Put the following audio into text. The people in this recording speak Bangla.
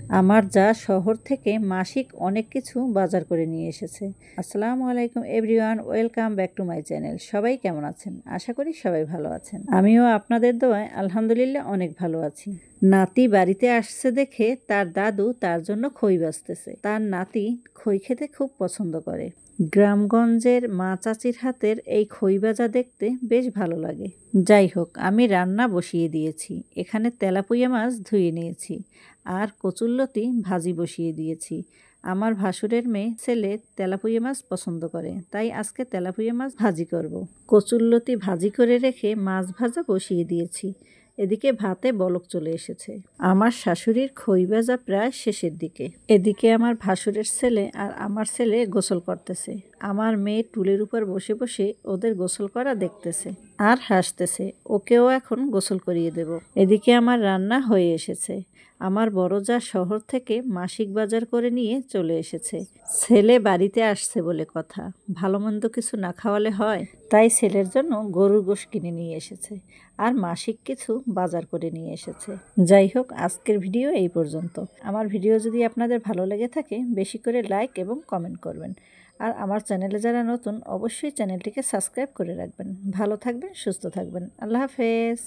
আমার যা শহর থেকে মাসিক অনেক কিছু বাজার করে নিয়ে এসেছে। আসসালামু আলাইকুম everyone, welcome back to my channel. সবাই কেমন আছেন? আশা করি সবাই ভালো আছেন। আমিও আপনাদের দোয়ায় আলহামদুলিল্লাহ অনেক ভালো আছি। নাতি বাড়িতে আসছে দেখে তার দাদু তার জন্য খই বাছতেছে। তার নাতি খই খেতে খুব পছন্দ করে। গ্রামগঞ্জের মা চাচির হাতের এই খই ভাজা দেখতে বেশ ভালো লাগে। যাই হোক, আমি রান্না বসিয়ে দিয়েছি। এখানে তেলাপুইয়া মাছ ধুয়ে নিয়েছি আর কচুরলতি ভাজি বসিয়ে দিয়েছি। আমার ভাসুরের মেয়ে ছেলে তেলাপুইয়া মাছ পছন্দ করে, তাই আজকে তেলাপুইয়া মাছ ভাজি করব। কচুরলতি ভাজি করে রেখে মাছ ভাজা বসিয়ে দিয়েছি। এদিকে ভাতে বলক চলে এসেছে। আমার শাশুড়ির খই ভাজা প্রায় শেষের দিকে। এদিকে আমার ভাসুরের ছেলে আর আমার ছেলে গোসল করতেছে। আমার মেয়ে টুলের উপর বসে বসে ওদের গোসল করা দেখতেছে আর হাসতেছে। ওকেও এখন গোসল করিয়ে দেব। এদিকে আমার রান্না হয়ে এসেছে। আমার বড় যা শহর থেকে মাসিক বাজার করে নিয়ে চলে এসেছে। ছেলে বাড়িতে আসছে বলে কথা, ভালো মন্দ কিছু না খাওয়ালে হয়, তাই ছেলের জন্য গরুর গোশত কিনে নিয়ে এসেছে আর মাসিক কিছু বাজার করে নিয়ে এসেছে। যাই হোক, আজকের ভিডিও এই পর্যন্ত। আমার ভিডিও যদি আপনাদের ভালো লেগে থাকে বেশি করে লাইক এবং কমেন্ট করবেন। আর আমার চ্যানেলে যারা নতুন অবশ্যই চ্যানেলটিকে সাবস্ক্রাইব করে রাখবেন। ভালো থাকবেন, সুস্থ থাকবেন। আল্লাহ হাফেজ।